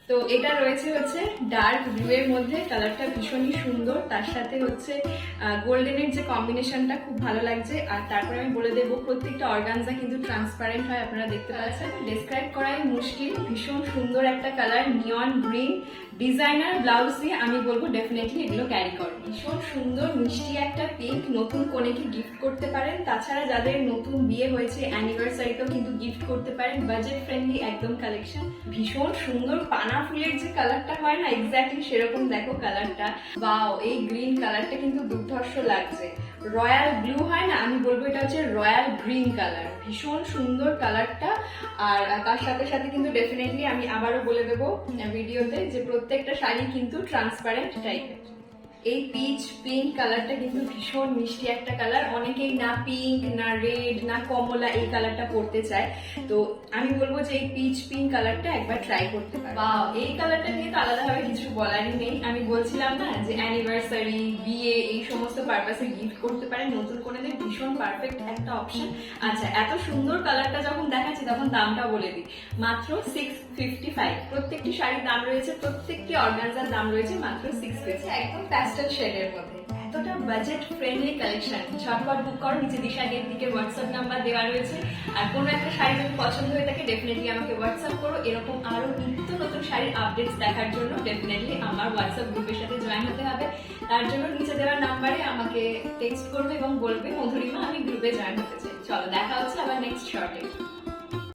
তো এটা রয়েছে হচ্ছে ডার্ক ব্লু এর মধ্যে, কালারটা ভীষণই সুন্দর, তার সাথে হচ্ছে গোল্ডেনের যে কম্বিনেশনটা খুব ভালো লাগছে। আর তারপরে আমি বলে দেবো প্রত্যেকটা অর্গানজা কিন্তু ট্রান্সপারেন্ট হয়, আপনারা দেখতে পাচ্ছেন, ডেসক্রাইব করাই মুশকিল। ভীষণ সুন্দর একটা কালার, নিয়ন গ্রিন, ডিজাইনার ব্লাউজ দিয়ে আমি বলবো ডেফিনেটলি এগুলো ক্যারি করো। ভীষণ সুন্দর মিষ্টি একটা পিঙ্ক, নতুন কনেকে গিফট করতে পারেন, তাছাড়া যাদের নতুন বিয়ে হয়েছে অ্যানিভার্সারিতেও কিন্তু গিফট করতে পারেন, বাজেট ফ্রেন্ডলি একদম কালেকশন। ভীষণ সুন্দর পানা ফুলের যে কালারটা হয় না, এক্স্যাক্টলি সেরকম দেখো কালারটা। ওয়াও, এই গ্রিন কালারটা কিন্তু দুর্ধর্ষ লাগছে। রয়্যাল ব্লু হয় না, আমি বলবো এটা হচ্ছে রয়্যাল গ্রিন কালার, ভীষণ সুন্দর কালারটা। আর তার সাথে সাথে কিন্তু ডেফিনেটলি আমি আবারও বলে দেবো ভিডিওতে যে প্রত্যেকটা শাড়ি কিন্তু ট্রান্সপারেন্ট টাইপের। এই পিচ পিঙ্ক কালারটা কিন্তু ভীষণ মিষ্টি একটা কালার, অনেকেই না পিঙ্ক না রেড না কমলা এই কালারটা পরতে চায়, তো আমি বলবো যে এই পিচ পিঙ্ক কালারটা একবার ট্রাই করতে পারো। বাহ, এই কালারটা নিয়ে তো আলাদাভাবে কিছু বলারই নেই। আমি বলছিলাম না যে অ্যানিভার্সারি, বিয়ে এই সমস্ত পারপাসে গিফট করতে পারেন নতুন কোনেদের, ভীষণ পারফেক্ট একটা অপশন। আচ্ছা, এত সুন্দর কালারটা যখন দেখাচ্ছি তখন দামটা বলে দিই, মাত্র 655। প্রত্যেকটি শাড়ির দাম রয়েছে, প্রত্যেকটি অর্গানজার দাম রয়েছে মাত্র 650, একদম প্যাস্টেল শেডের মধ্যে। এতটা বাজেট ফ্রেন্ডলি কালেকশন, ঝটপট বুক করো, নিচে দিশাদের দিকে হোয়াটসঅ্যাপ নাম্বার দেওয়া রয়েছে। আর কোনো একটা শাড়ি যদি পছন্দ হয়ে থাকে ডেফিনেটলি আমাকে হোয়াটসঅ্যাপ করো। এরকম আরো নিত্য নতুন শাড়ির আপডেটস দেখার জন্য ডেফিনেটলি আমার হোয়াটসঅ্যাপ গ্রুপের সাথে জয়েন হতে হবে। তার জন্য নিচে দেওয়া নাম্বারে আমাকে টেক্সট করবে এবং বলবে মধুরিমা আমি গ্রুপে জয়েন হতে চাই। চলো দেখা হচ্ছে আবার নেক্সট শর্টে।